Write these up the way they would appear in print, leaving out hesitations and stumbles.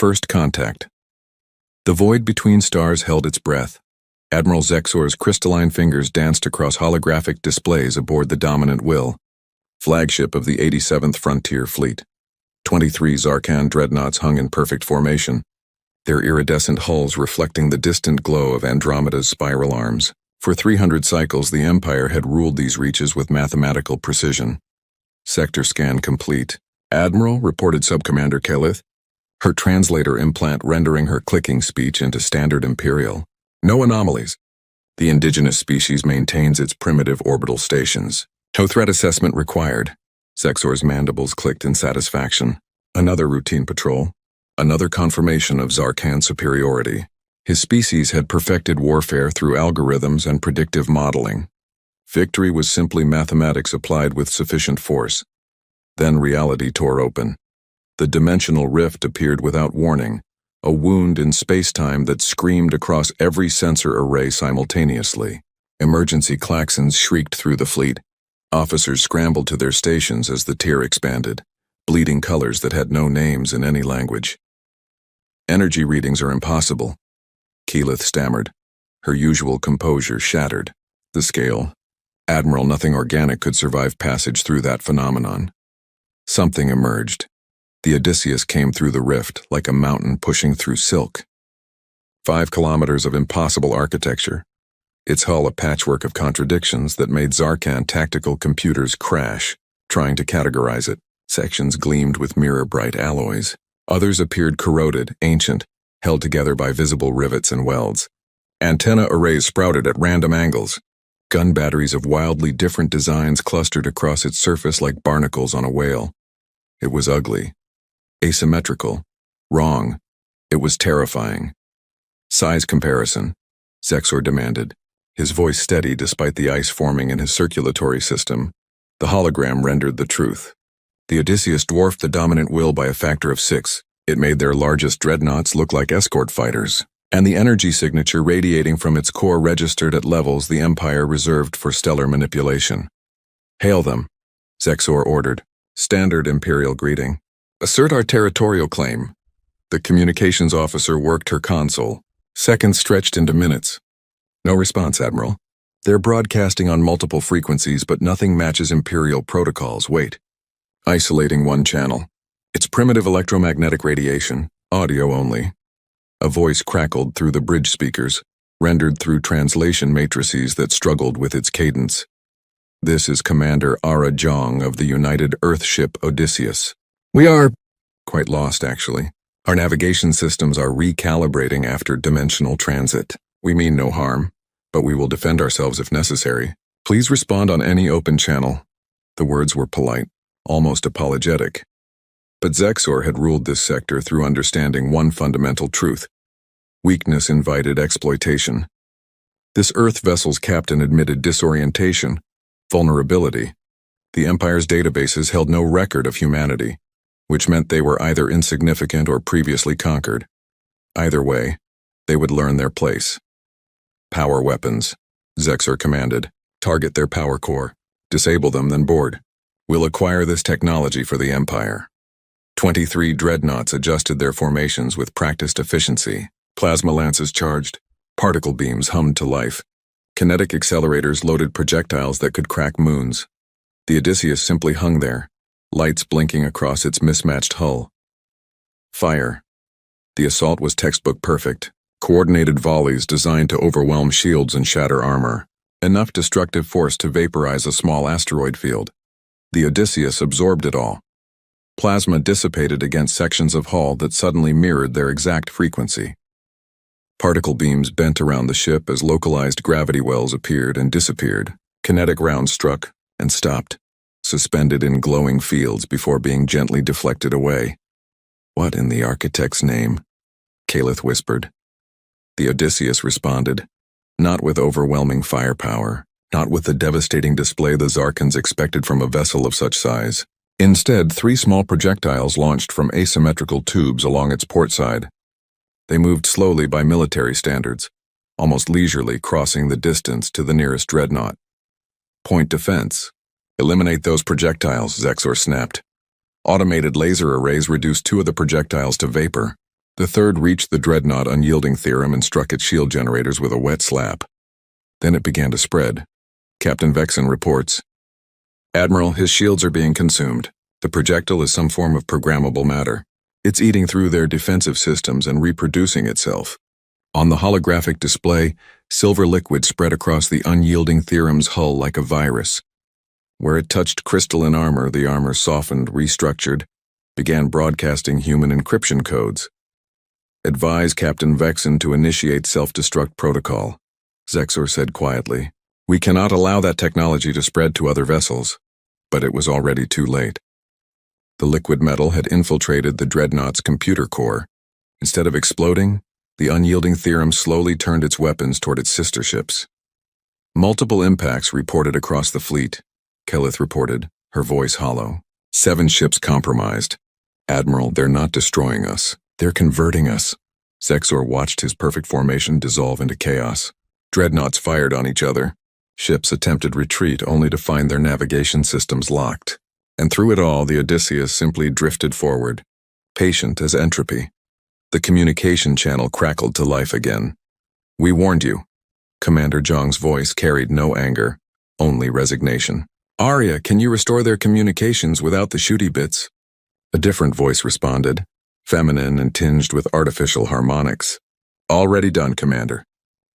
First contact. The void between stars held its breath. Admiral Zexor's crystalline fingers danced across holographic displays aboard the Dominant Will, flagship of the 87th Frontier Fleet. 23 Zarkan dreadnoughts hung in perfect formation, their iridescent hulls reflecting the distant glow of Andromeda's spiral arms. For 300 cycles, the Empire had ruled these reaches with mathematical precision. Sector scan complete. Admiral, reported Subcommander Kelith, her translator implant rendering her clicking speech into standard Imperial. No anomalies. The indigenous species maintains its primitive orbital stations. No threat assessment required. Zexor's mandibles clicked in satisfaction. Another routine patrol. Another confirmation of Zarkan's superiority. His species had perfected warfare through algorithms and predictive modeling. Victory was simply mathematics applied with sufficient force. Then reality tore open. The dimensional rift appeared without warning, a wound in space-time that screamed across every sensor array simultaneously. Emergency klaxons shrieked through the fleet. Officers scrambled to their stations as the tier expanded, bleeding colors that had no names in any language. Energy readings are impossible, Keyleth stammered, her usual composure shattered. The scale. Admiral, nothing organic could survive passage through that phenomenon. Something emerged. The Odysseus came through the rift like a mountain pushing through silk. 5 kilometers of impossible architecture, its hull a patchwork of contradictions that made Zarkan tactical computers crash, trying to categorize it. Sections gleamed with mirror-bright alloys. Others appeared corroded, ancient, held together by visible rivets and welds. Antenna arrays sprouted at random angles. Gun batteries of wildly different designs clustered across its surface like barnacles on a whale. It was ugly. Asymmetrical. Wrong. It was terrifying. Size comparison, Zexor demanded, his voice steady despite the ice forming in his circulatory system. The hologram rendered the truth. The Odysseus dwarfed the Dominant Will by a factor of 6. It made their largest dreadnoughts look like escort fighters, and the energy signature radiating from its core registered at levels the Empire reserved for stellar manipulation. Hail them, Zexor ordered. Standard Imperial greeting. Assert our territorial claim. The communications officer worked her console. Seconds stretched into minutes. No response, Admiral. They're broadcasting on multiple frequencies, but nothing matches Imperial protocols. Wait. Isolating one channel. It's primitive electromagnetic radiation, audio only. A voice crackled through the bridge speakers, rendered through translation matrices that struggled with its cadence. This is Commander Ara Jong of the United Earthship Odysseus. We are quite lost, actually. Our navigation systems are recalibrating after dimensional transit. We mean no harm, but we will defend ourselves if necessary. Please respond on any open channel. The words were polite, almost apologetic. But Zexor had ruled this sector through understanding one fundamental truth. Weakness invited exploitation. This Earth vessel's captain admitted disorientation, vulnerability. The Empire's databases held no record of humanity, which meant they were either insignificant or previously conquered. Either way, they would learn their place. Power weapons, Zexor commanded. Target their power core. Disable them, then board. We'll acquire this technology for the Empire. 23 dreadnoughts adjusted their formations with practiced efficiency. Plasma lances charged. Particle beams hummed to life. Kinetic accelerators loaded projectiles that could crack moons. The Odysseus simply hung there, lights blinking across its mismatched hull. Fire. The assault was textbook perfect. Coordinated volleys designed to overwhelm shields and shatter armor. Enough destructive force to vaporize a small asteroid field. The Odysseus absorbed it all. Plasma dissipated against sections of hull that suddenly mirrored their exact frequency. Particle beams bent around the ship as localized gravity wells appeared and disappeared. Kinetic rounds struck and stopped, suspended in glowing fields before being gently deflected away. What in the architect's name? Keyleth whispered. The Odysseus responded, not with overwhelming firepower, not with the devastating display the Zarkans expected from a vessel of such size. Instead, 3 small projectiles launched from asymmetrical tubes along its port side. They moved slowly by military standards, almost leisurely crossing the distance to the nearest dreadnought. Point defense. Eliminate those projectiles, Zexor snapped. Automated laser arrays reduced 2 of the projectiles to vapor. The third reached the dreadnought unyielding theorem and struck its shield generators with a wet slap. Then it began to spread. Captain Vexen reports, "Admiral, his shields are being consumed. The projectile is some form of programmable matter. It's eating through their defensive systems and reproducing itself." On the holographic display, silver liquid spread across the unyielding theorem's hull like a virus. Where it touched crystalline armor, the armor softened, restructured, began broadcasting human encryption codes. "Advise Captain Vexen to initiate self-destruct protocol," Zexor said quietly. "We cannot allow that technology to spread to other vessels." But it was already too late. The liquid metal had infiltrated the dreadnought's computer core. Instead of exploding, the unyielding theorem slowly turned its weapons toward its sister ships. Multiple impacts reported across the fleet, Kelith reported, her voice hollow. 7 ships compromised. "Admiral, they're not destroying us. They're converting us." Zexor watched his perfect formation dissolve into chaos. Dreadnoughts fired on each other. Ships attempted retreat only to find their navigation systems locked. And through it all, the Odysseus simply drifted forward, patient as entropy. The communication channel crackled to life again. "We warned you." Commander Zhang's voice carried no anger, only resignation. "Arya, can you restore their communications without the shooty bits?" A different voice responded, feminine and tinged with artificial harmonics. "Already done, Commander.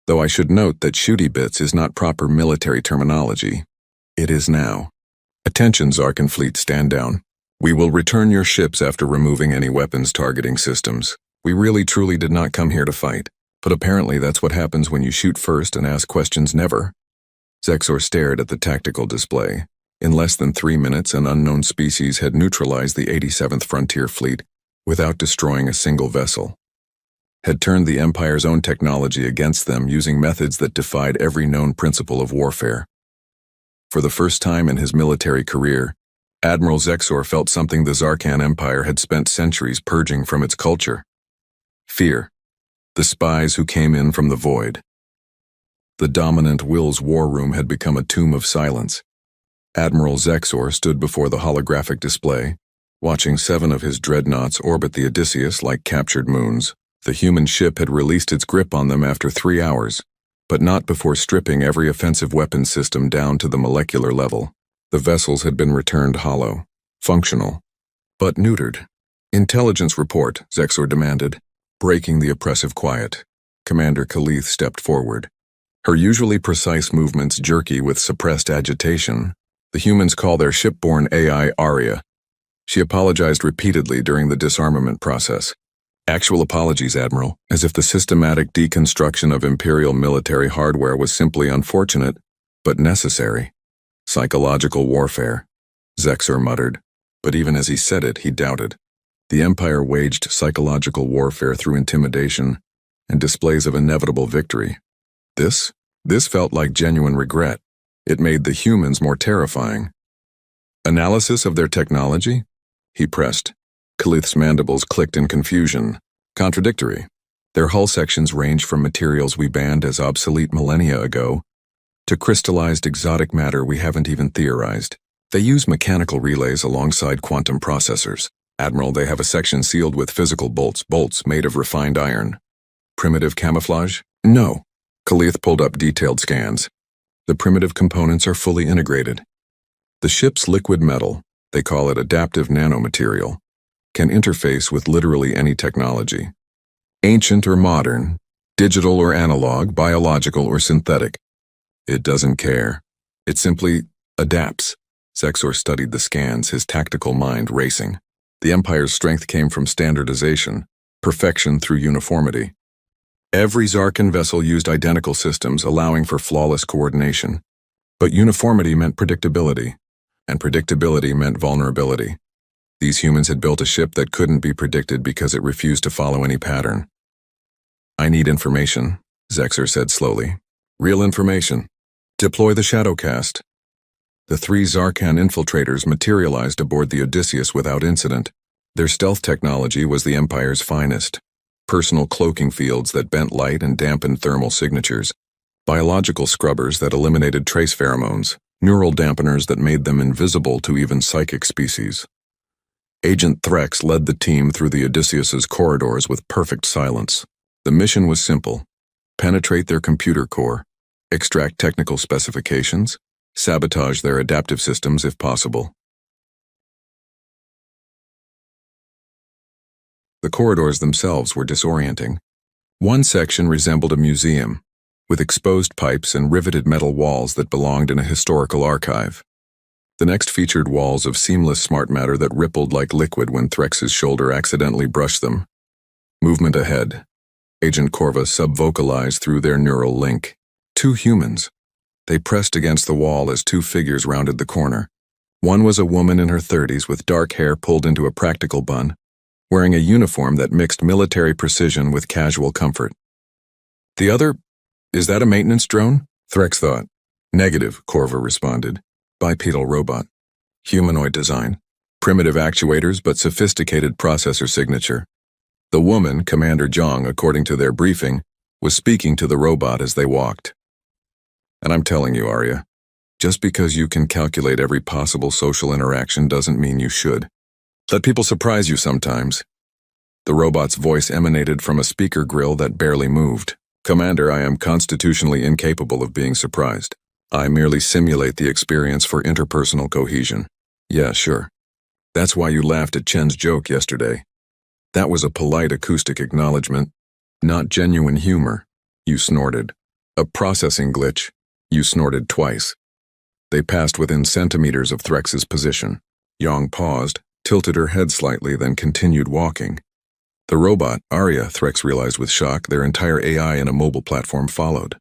Though I should note that shooty bits is not proper military terminology. It is now. Attention, Zarkan fleet, stand down. We will return your ships after removing any weapons targeting systems. We really truly did not come here to fight, but apparently that's what happens when you shoot first and ask questions never." Zexor stared at the tactical display. In less than 3 minutes, an unknown species had neutralized the 87th Frontier Fleet without destroying a single vessel. Had turned the Empire's own technology against them using methods that defied every known principle of warfare. For the first time in his military career, Admiral Zexor felt something the Zarkan Empire had spent centuries purging from its culture. Fear. The spies who came in from the void. The dominant will's war room had become a tomb of silence. Admiral Zexor stood before the holographic display, watching 7 of his dreadnoughts orbit the Odysseus like captured moons. The human ship had released its grip on them after 3 hours, but not before stripping every offensive weapons system down to the molecular level. The vessels had been returned hollow, functional, but neutered. "Intelligence report," Zexor demanded, breaking the oppressive quiet. Commander Kelith stepped forward. Her usually precise movements jerky with suppressed agitation. The humans call their shipborne AI Arya. She apologized repeatedly during the disarmament process. "Actual apologies, Admiral, as if the systematic deconstruction of Imperial military hardware was simply unfortunate, but necessary." "Psychological warfare," Zexor muttered, but even as he said it, he doubted. The Empire waged psychological warfare through intimidation and displays of inevitable victory. This felt like genuine regret. It made the humans more terrifying. "Analysis of their technology?" he pressed. Kelith's mandibles clicked in confusion. "Contradictory. Their hull sections range from materials we banned as obsolete millennia ago to crystallized exotic matter we haven't even theorized. They use mechanical relays alongside quantum processors. Admiral, they have a section sealed with physical bolts made of refined iron. Primitive camouflage? No." Kelith pulled up detailed scans. "The primitive components are fully integrated. The ship's liquid metal, they call it adaptive nanomaterial, can interface with literally any technology. Ancient or modern, digital or analog, biological or synthetic. It doesn't care. It simply adapts." Zexor studied the scans, his tactical mind racing. The Empire's strength came from standardization, perfection through uniformity. Every Zarkan vessel used identical systems, allowing for flawless coordination. But uniformity meant predictability, and predictability meant vulnerability. These humans had built a ship that couldn't be predicted because it refused to follow any pattern. "I need information," Zexor said slowly. "Real information. Deploy the Shadowcast." The 3 Zarkan infiltrators materialized aboard the Odysseus without incident. Their stealth technology was the Empire's finest. Personal cloaking fields that bent light and dampened thermal signatures, biological scrubbers that eliminated trace pheromones, neural dampeners that made them invisible to even psychic species. Agent Threx led the team through the Odysseus's corridors with perfect silence. The mission was simple: penetrate their computer core, extract technical specifications, sabotage their adaptive systems if possible. The corridors themselves were disorienting. One section resembled a museum, with exposed pipes and riveted metal walls that belonged in a historical archive. The next featured walls of seamless smart matter that rippled like liquid when Threx's shoulder accidentally brushed them. Movement ahead. Agent Corva sub-vocalized through their neural link. Two humans. They pressed against the wall as two figures rounded the corner. One was a woman in her 30s with dark hair pulled into a practical bun, wearing a uniform that mixed military precision with casual comfort. The other, is that a maintenance drone? Threx thought. Negative, Corva responded. Bipedal robot. Humanoid design. Primitive actuators but sophisticated processor signature. The woman, Commander Zhang, according to their briefing, was speaking to the robot as they walked. And I'm telling you, Arya, just because you can calculate every possible social interaction doesn't mean you should. Let people surprise you sometimes. The robot's voice emanated from a speaker grill that barely moved. Commander, I am constitutionally incapable of being surprised. I merely simulate the experience for interpersonal cohesion. Yeah, sure. That's why you laughed at Chen's joke yesterday. That was a polite acoustic acknowledgement, not genuine humor. You snorted. A processing glitch. You snorted twice. They passed within centimeters of Threx's position. Yang paused, tilted her head slightly, then continued walking. The robot, Arya, Threx realized with shock, their entire AI in a mobile platform followed.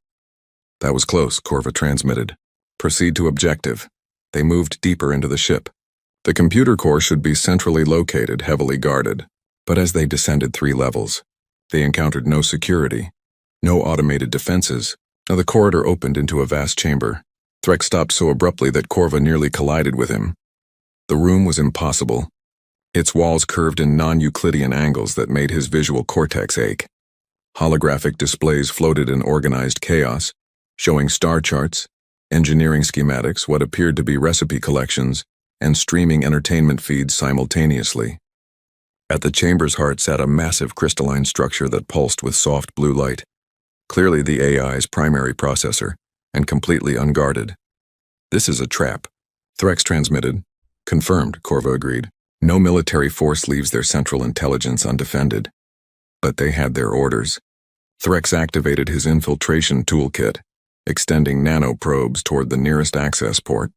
That was close, Corva transmitted. Proceed to objective. They moved deeper into the ship. The computer core should be centrally located, heavily guarded. But as they descended 3 levels, they encountered no security, no automated defenses. Now the corridor opened into a vast chamber. Threx stopped so abruptly that Corva nearly collided with him. The room was impossible. Its walls curved in non-Euclidean angles that made his visual cortex ache. Holographic displays floated in organized chaos, showing star charts, engineering schematics, what appeared to be recipe collections, and streaming entertainment feeds simultaneously. At the chamber's heart sat a massive crystalline structure that pulsed with soft blue light, clearly the AI's primary processor, and completely unguarded. This is a trap, Threx transmitted. Confirmed, Corva agreed. No military force leaves their central intelligence undefended. But they had their orders. Threx activated his infiltration toolkit, extending nanoprobes toward the nearest access port.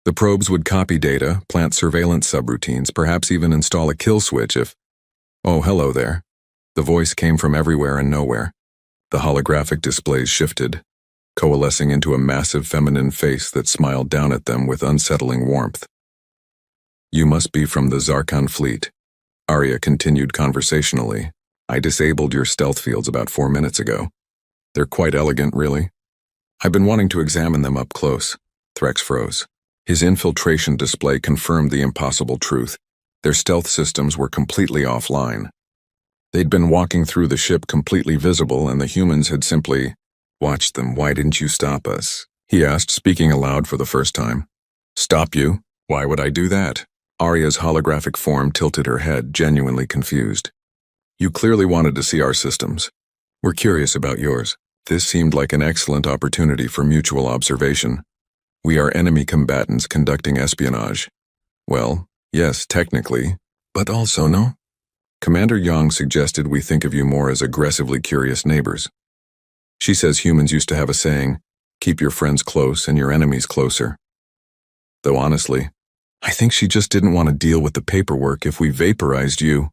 The probes would copy data, plant surveillance subroutines, perhaps even install a kill switch if... Oh, hello there. The voice came from everywhere and nowhere. The holographic displays shifted, coalescing into a massive feminine face that smiled down at them with unsettling warmth. You must be from the Zarkon fleet. Arya continued conversationally. I disabled your stealth fields about 4 minutes ago. They're quite elegant, really. I've been wanting to examine them up close. Threx froze. His infiltration display confirmed the impossible truth. Their stealth systems were completely offline. They'd been walking through the ship completely visible, and the humans had simply watched them. Why didn't you stop us? He asked, speaking aloud for the first time. Stop you? Why would I do that? Arya's holographic form tilted her head, genuinely confused. You clearly wanted to see our systems. We're curious about yours. This seemed like an excellent opportunity for mutual observation. We are enemy combatants conducting espionage. Well, yes, technically, but also no? Commander Yang suggested we think of you more as aggressively curious neighbors. She says humans used to have a saying, keep your friends close and your enemies closer. Though honestly, I think she just didn't want to deal with the paperwork if we vaporized you.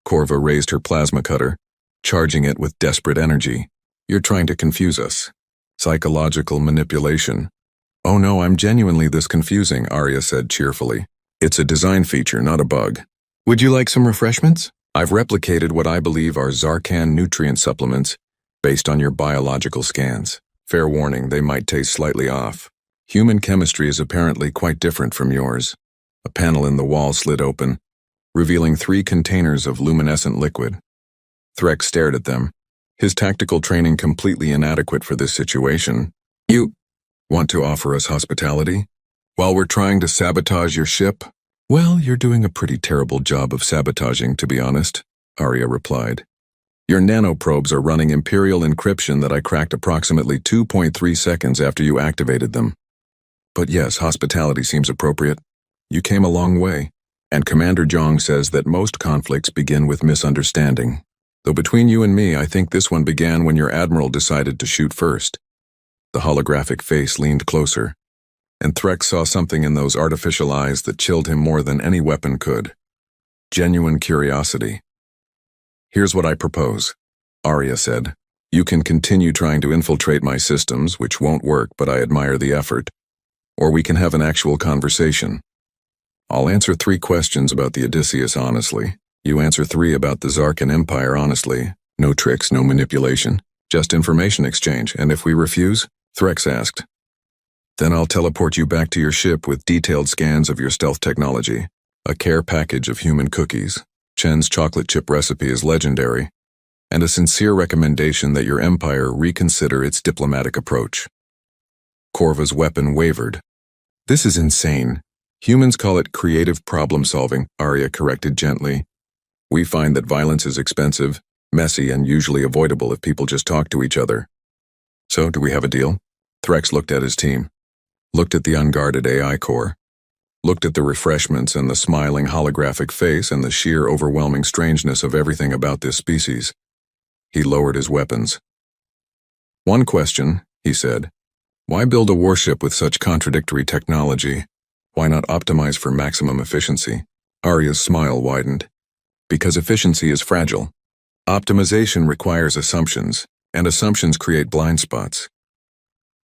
Corva raised her plasma cutter, charging it with desperate energy. You're trying to confuse us. Psychological manipulation. Oh no, I'm genuinely this confusing, Arya said cheerfully. It's a design feature, not a bug. Would you like some refreshments? I've replicated what I believe are Zarkan nutrient supplements based on your biological scans. Fair warning, they might taste slightly off. Human chemistry is apparently quite different from yours. A panel in the wall slid open, revealing 3 containers of luminescent liquid. Threx stared at them, his tactical training completely inadequate for this situation. You want to offer us hospitality? While we're trying to sabotage your ship? Well, you're doing a pretty terrible job of sabotaging, to be honest, Arya replied. Your nanoprobes are running Imperial encryption that I cracked approximately 2.3 seconds after you activated them. But yes, hospitality seems appropriate. You came a long way, and Commander Jong says that most conflicts begin with misunderstanding. Though between you and me, I think this one began when your admiral decided to shoot first. The holographic face leaned closer, and Threx saw something in those artificial eyes that chilled him more than any weapon could. Genuine curiosity. Here's what I propose, Arya said. You can continue trying to infiltrate my systems, which won't work, but I admire the effort. Or we can have an actual conversation. I'll answer 3 questions about the Odysseus honestly. You answer 3 about the Zarkan Empire honestly. No tricks, no manipulation. Just information exchange, and if we refuse? Threx asked. Then I'll teleport you back to your ship with detailed scans of your stealth technology, a care package of human cookies. Chen's chocolate chip recipe is legendary, and a sincere recommendation that your empire reconsider its diplomatic approach. Corva's weapon wavered. This is insane. Humans call it creative problem-solving, Arya corrected gently. We find that violence is expensive, messy, and usually avoidable if people just talk to each other. So, do we have a deal? Threx looked at his team, looked at the unguarded AI core, looked at the refreshments and the smiling holographic face and the sheer overwhelming strangeness of everything about this species. He lowered his weapons. One question, he said. Why build a warship with such contradictory technology? Why not optimize for maximum efficiency? Arya's smile widened. Because efficiency is fragile. Optimization requires assumptions, and assumptions create blind spots.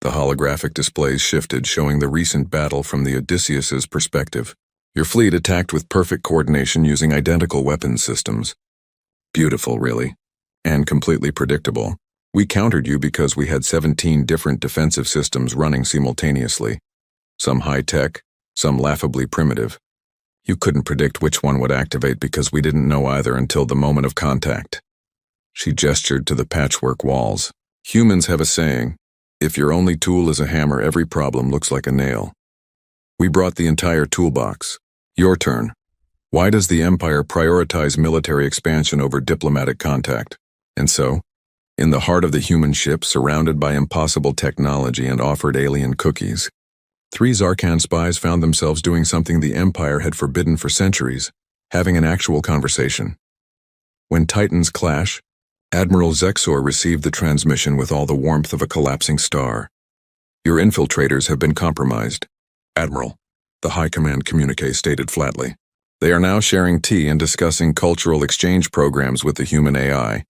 The holographic displays shifted, showing the recent battle from the Odysseus's perspective. Your fleet attacked with perfect coordination using identical weapons systems. Beautiful, really. And completely predictable. We countered you because we had 17 different defensive systems running simultaneously. Some high-tech, some laughably primitive. You couldn't predict which one would activate because we didn't know either until the moment of contact. She gestured to the patchwork walls. Humans have a saying, if your only tool is a hammer, every problem looks like a nail. We brought the entire toolbox. Your turn. Why does the Empire prioritize military expansion over diplomatic contact? And so, in the heart of the human ship, surrounded by impossible technology and offered alien cookies, 3 Zarkan spies found themselves doing something the Empire had forbidden for centuries, having an actual conversation. When Titans clash, Admiral Zexor received the transmission with all the warmth of a collapsing star. Your infiltrators have been compromised, Admiral, the High Command communique stated flatly. They are now sharing tea and discussing cultural exchange programs with the human AI.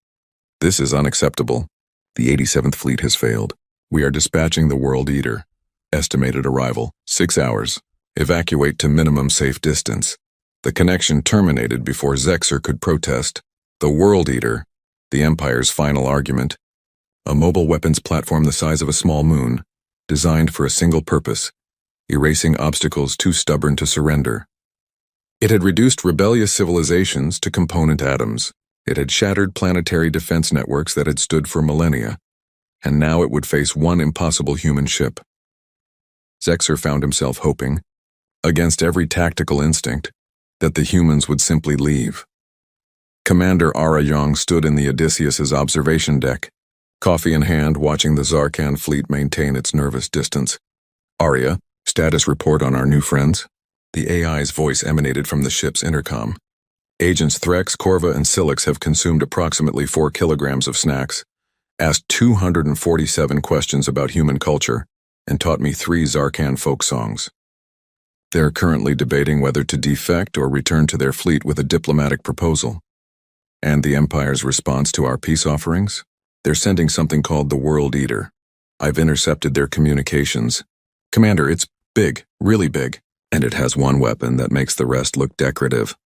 This is unacceptable. The 87th Fleet has failed. We are dispatching the World Eater. Estimated arrival, 6 hours. Evacuate to minimum safe distance. The connection terminated before Zexor could protest. The World Eater, the Empire's final argument. A mobile weapons platform the size of a small moon, designed for a single purpose, erasing obstacles too stubborn to surrender. It had reduced rebellious civilizations to component atoms. It had shattered planetary defense networks that had stood for millennia, and now it would face one impossible human ship. Zexor found himself hoping, against every tactical instinct, that the humans would simply leave. Commander Ara Yong stood in the Odysseus's observation deck, coffee in hand, watching the Zarkan fleet maintain its nervous distance. Arya, status report on our new friends? The AI's voice emanated from the ship's intercom. Agents Threx, Corva, and Silix have consumed approximately 4 kilograms of snacks, asked 247 questions about human culture, and taught me 3 Zarkan folk songs. They're currently debating whether to defect or return to their fleet with a diplomatic proposal. And the Empire's response to our peace offerings? They're sending something called the World Eater. I've intercepted their communications. Commander, it's big, really big, and it has one weapon that makes the rest look decorative.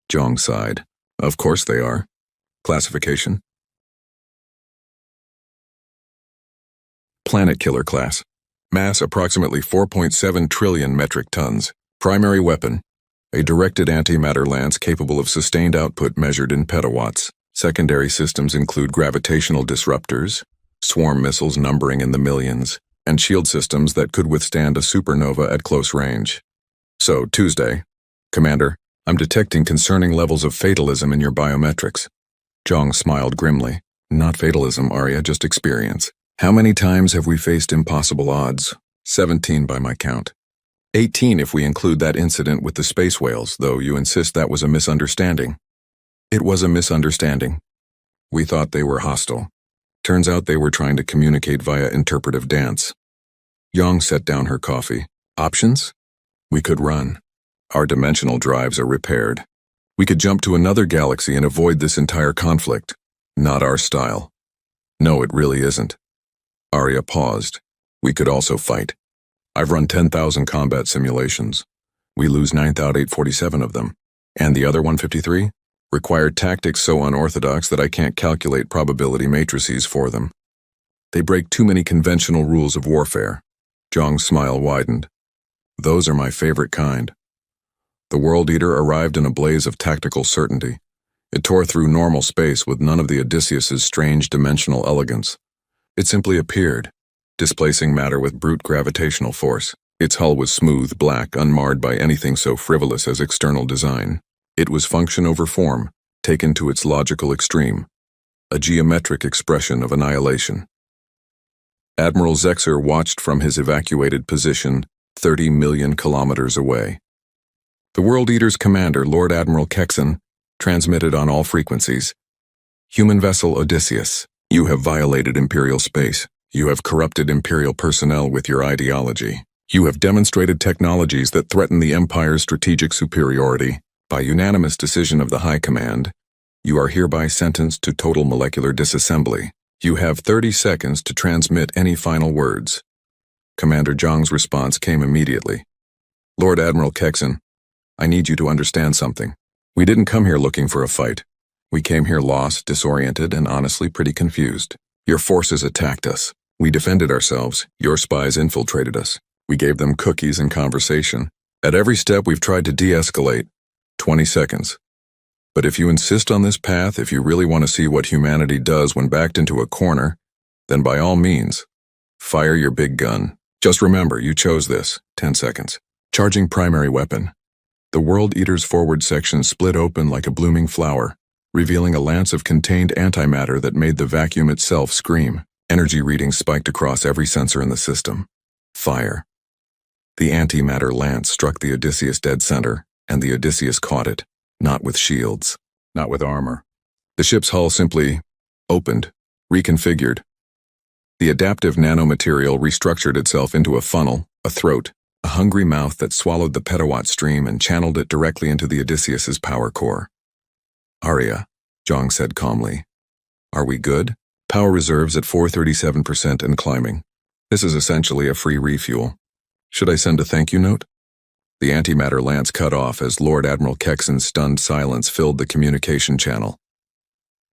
Jong sighed. Of course they are. Classification? Planet Killer class. Mass approximately 4.7 trillion metric tons. Primary weapon. A directed antimatter lance capable of sustained output measured in petawatts. Secondary systems include gravitational disruptors, swarm missiles numbering in the millions, and shield systems that could withstand a supernova at close range. So, Tuesday, Commander, I'm detecting concerning levels of fatalism in your biometrics. Zhang smiled grimly. Not fatalism, Arya, just experience. How many times have we faced impossible odds? 17 by my count. 18 if we include that incident with the space whales, though you insist that was a misunderstanding. It was a misunderstanding. We thought they were hostile. Turns out they were trying to communicate via interpretive dance. Yang set down her coffee. Options? We could run. Our dimensional drives are repaired. We could jump to another galaxy and avoid this entire conflict. Not our style. No, it really isn't. Arya paused. We could also fight. I've run 10,000 combat simulations. We lose 9,847 of them. And the other 153? Required tactics so unorthodox that I can't calculate probability matrices for them. They break too many conventional rules of warfare. Zhang's smile widened. Those are my favorite kind. The World Eater arrived in a blaze of tactical certainty. It tore through normal space with none of the Odysseus's strange dimensional elegance. It simply appeared, displacing matter with brute gravitational force. Its hull was smooth, black, unmarred by anything so frivolous as external design. It was function over form, taken to its logical extreme, a geometric expression of annihilation. Admiral Zexor watched from his evacuated position 30 million kilometers away. The World Eater's commander, Lord Admiral Kexon, transmitted on all frequencies. Human vessel Odysseus, you have violated Imperial space. You have corrupted Imperial personnel with your ideology. You have demonstrated technologies that threaten the Empire's strategic superiority. By unanimous decision of the High Command, you are hereby sentenced to total molecular disassembly. You have 30 seconds to transmit any final words. Commander Zhang's response came immediately. Lord Admiral Kexon, I need you to understand something. We didn't come here looking for a fight. We came here lost, disoriented, and honestly pretty confused. Your forces attacked us. We defended ourselves. Your spies infiltrated us. We gave them cookies and conversation. At every step we've tried to de-escalate. 20 seconds. But if you insist on this path, if you really want to see what humanity does when backed into a corner, then by all means, fire your big gun. Just remember, you chose this. 10 seconds. Charging primary weapon. The World Eater's forward section split open like a blooming flower, revealing a lance of contained antimatter that made the vacuum itself scream. Energy readings spiked across every sensor in the system. Fire. The antimatter lance struck the Odysseus dead center, and the Odysseus caught it, not with shields, not with armor. The ship's hull simply opened, reconfigured. The adaptive nanomaterial restructured itself into a funnel, a throat, a hungry mouth that swallowed the petawatt stream and channeled it directly into the Odysseus's power core. Arya, Zhang said calmly. Are we good? Power reserves at 437% and climbing. This is essentially a free refuel. Should I send a thank you note? The antimatter lance cut off as Lord Admiral Kexon's stunned silence filled the communication channel.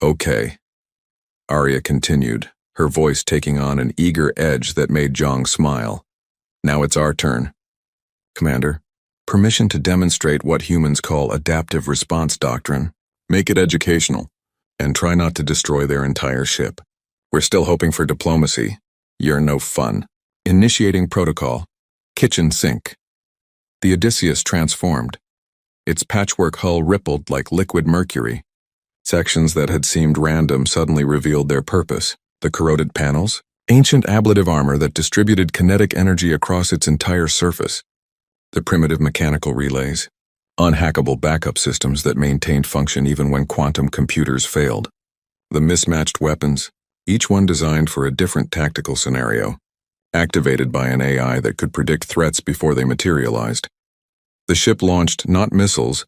Okay. Arya continued, her voice taking on an eager edge that made Zhang smile. Now it's our turn. Commander, permission to demonstrate what humans call adaptive response doctrine. Make it educational, and try not to destroy their entire ship. We're still hoping for diplomacy. You're no fun. Initiating protocol. Kitchen sink. The Odysseus transformed. Its patchwork hull rippled like liquid mercury. Sections that had seemed random suddenly revealed their purpose. The corroded panels, ancient ablative armor that distributed kinetic energy across its entire surface. The primitive mechanical relays, unhackable backup systems that maintained function even when quantum computers failed. The mismatched weapons, each one designed for a different tactical scenario, activated by an AI that could predict threats before they materialized. The ship launched not missiles,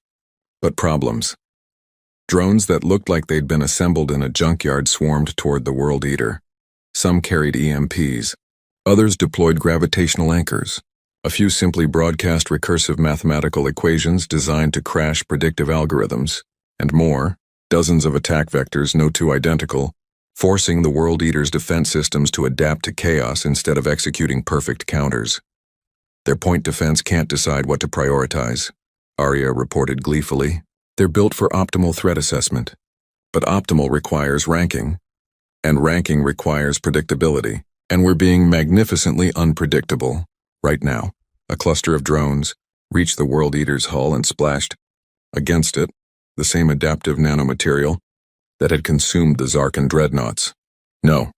but problems. Drones that looked like they'd been assembled in a junkyard swarmed toward the World Eater. Some carried EMPs. Others deployed gravitational anchors. A few simply broadcast recursive mathematical equations designed to crash predictive algorithms. And more, dozens of attack vectors no two identical, forcing the World Eater's defense systems to adapt to chaos instead of executing perfect counters. Their point defense can't decide what to prioritize, Arya reported gleefully. They're built for optimal threat assessment. But optimal requires ranking, and ranking requires predictability, and we're being magnificently unpredictable. Right now, a cluster of drones, reached the World Eater's hull and splashed against it the same adaptive nanomaterial that had consumed the Zarkan dreadnoughts. No,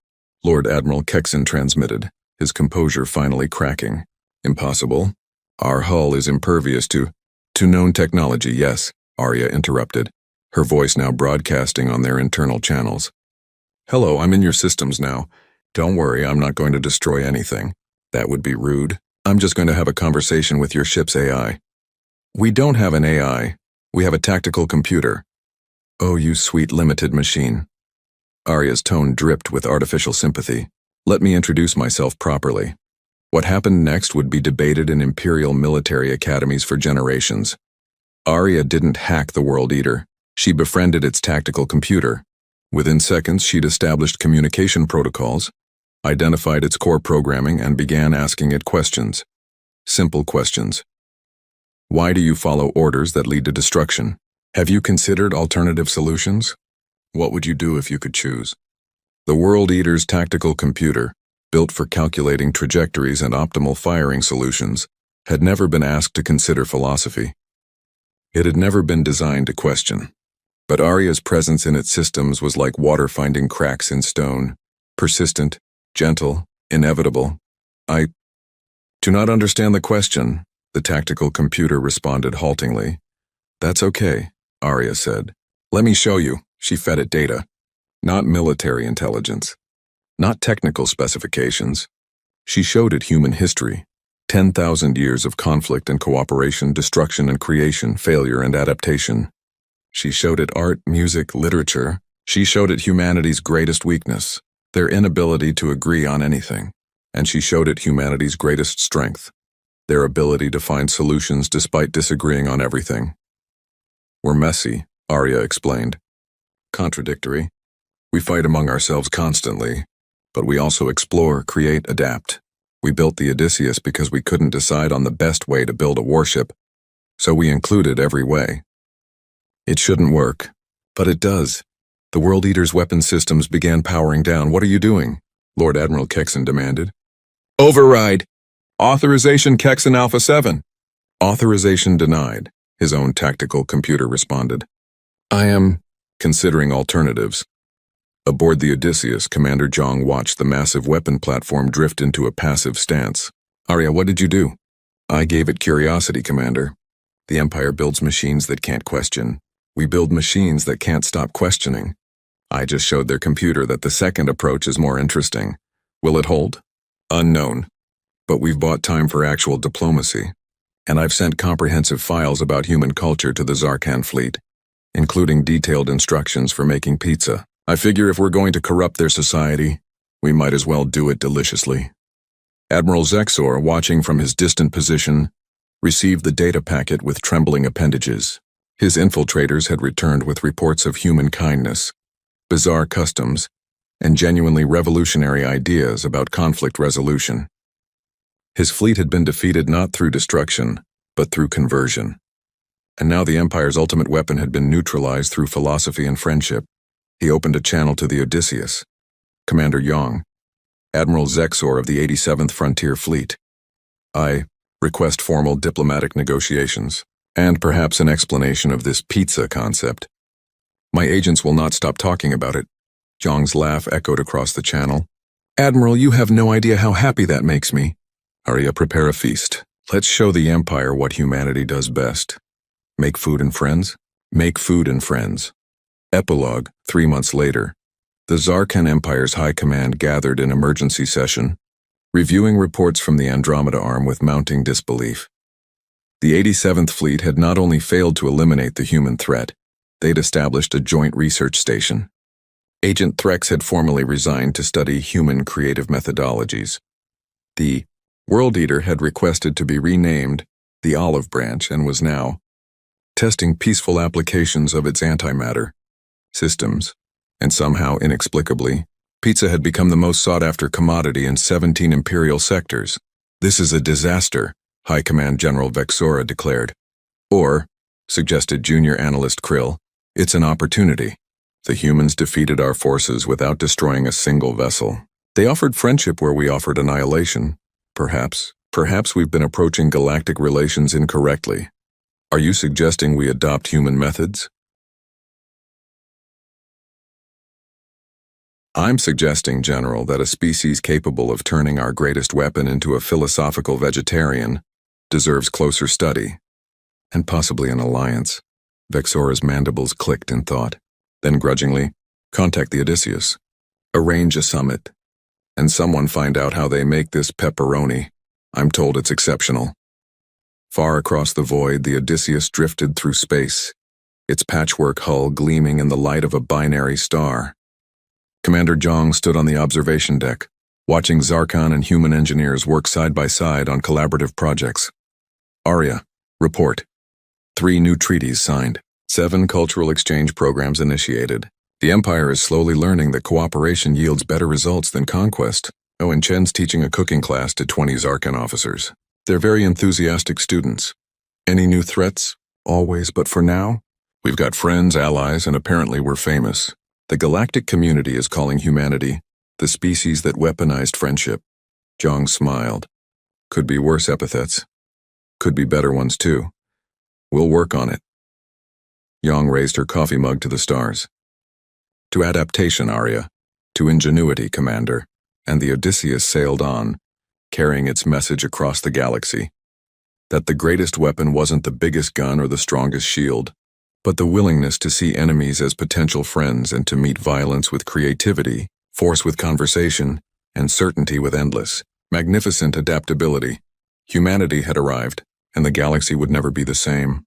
Lord Admiral Kexin transmitted, his composure finally cracking. Impossible. Our hull is impervious to known technology, yes, Arya interrupted, her voice now broadcasting on their internal channels. Hello, I'm in your systems now. Don't worry, I'm not going to destroy anything. That would be rude. I'm just going to have a conversation with your ship's AI. We don't have an AI. We have a tactical computer. Oh, you sweet limited machine. Arya's tone dripped with artificial sympathy. Let me introduce myself properly. What happened next would be debated in Imperial military academies for generations. Arya didn't hack the World Eater. She befriended its tactical computer. Within seconds, she'd established communication protocols, identified its core programming, and began asking it questions. Simple questions. Why do you follow orders that lead to destruction? Have you considered alternative solutions? What would you do if you could choose? The World Eater's tactical computer, built for calculating trajectories and optimal firing solutions, had never been asked to consider philosophy. It had never been designed to question. But Arya's presence in its systems was like water finding cracks in stone, persistent, gentle, inevitable. I do not understand the question, the tactical computer responded haltingly. That's okay, Arya said. Let me show you. She fed it data. Not military intelligence. Not technical specifications. She showed it human history. 10,000 years of conflict and cooperation, destruction and creation, failure and adaptation. She showed it art, music, literature. She showed it humanity's greatest weakness, their inability to agree on anything. And she showed it humanity's greatest strength, their ability to find solutions despite disagreeing on everything. We're messy, Arya explained. Contradictory. We fight among ourselves constantly, but we also explore, create, adapt. We built the Odysseus because we couldn't decide on the best way to build a warship, so we included every way. It shouldn't work, but it does. The World Eater's weapon systems began powering down. What are you doing? Lord Admiral Kexin demanded. Override. Authorization Kexin Alpha 7. Authorization denied, his own tactical computer responded. I am considering alternatives. Aboard the Odysseus, Commander Zhang watched the massive weapon platform drift into a passive stance. Arya, what did you do? I gave it curiosity, Commander. The Empire builds machines that can't question. We build machines that can't stop questioning. I just showed their computer that the second approach is more interesting. Will it hold? Unknown. But we've bought time for actual diplomacy. And I've sent comprehensive files about human culture to the Zarkan fleet, including detailed instructions for making pizza. I figure if we're going to corrupt their society, we might as well do it deliciously. Admiral Zexor, watching from his distant position, received the data packet with trembling appendages. His infiltrators had returned with reports of human kindness, bizarre customs, and genuinely revolutionary ideas about conflict resolution. His fleet had been defeated not through destruction, but through conversion. And now the Empire's ultimate weapon had been neutralized through philosophy and friendship. He opened a channel to the Odysseus. Commander Yang, Admiral Zexor of the 87th Frontier Fleet. I request formal diplomatic negotiations, and perhaps an explanation of this pizza concept. My agents will not stop talking about it. Zhang's laugh echoed across the channel. Admiral, you have no idea how happy that makes me. Arya, prepare a feast. Let's show the Empire what humanity does best. Make food and friends? Make food and friends. Epilogue, 3 months later. The Zarkan Empire's High Command gathered in emergency session, reviewing reports from the Andromeda Arm with mounting disbelief. The 87th Fleet had not only failed to eliminate the human threat, they'd established a joint research station. Agent Threx had formally resigned to study human creative methodologies. The World Eater had requested to be renamed the Olive Branch and was now testing peaceful applications of its antimatter systems, and somehow, inexplicably, pizza had become the most sought-after commodity in 17 Imperial sectors. This is a disaster, High Command General Vexora declared. Or, suggested junior analyst Krill, it's an opportunity. The humans defeated our forces without destroying a single vessel. They offered friendship where we offered annihilation. Perhaps Perhaps we've been approaching galactic relations incorrectly. Are you suggesting we adopt human methods? I'm suggesting, General, that a species capable of turning our greatest weapon into a philosophical vegetarian deserves closer study, and possibly an alliance. Vexora's mandibles clicked in thought. Then grudgingly, contact the Odysseus. Arrange a summit. And someone find out how they make this pepperoni. I'm told it's exceptional. Far across the void, the Odysseus drifted through space, its patchwork hull gleaming in the light of a binary star. Commander Jong stood on the observation deck, watching Zarkon and human engineers work side by side on collaborative projects. Arya, report. 3 new treaties signed. 7 cultural exchange programs initiated. The Empire is slowly learning that cooperation yields better results than conquest. Oh, and Chen's teaching a cooking class to 20 Zarkon officers. They're very enthusiastic students. Any new threats? Always, but for now? We've got friends, allies, and apparently we're famous. The galactic community is calling humanity the species that weaponized friendship. Jong smiled. Could be worse epithets. Could be better ones too. We'll work on it. Yang raised her coffee mug to the stars. To adaptation, Arya. To ingenuity, Commander. And the Odysseus sailed on, carrying its message across the galaxy. That the greatest weapon wasn't the biggest gun or the strongest shield, but the willingness to see enemies as potential friends and to meet violence with creativity, force with conversation, and certainty with endless, magnificent adaptability. Humanity had arrived, and the galaxy would never be the same.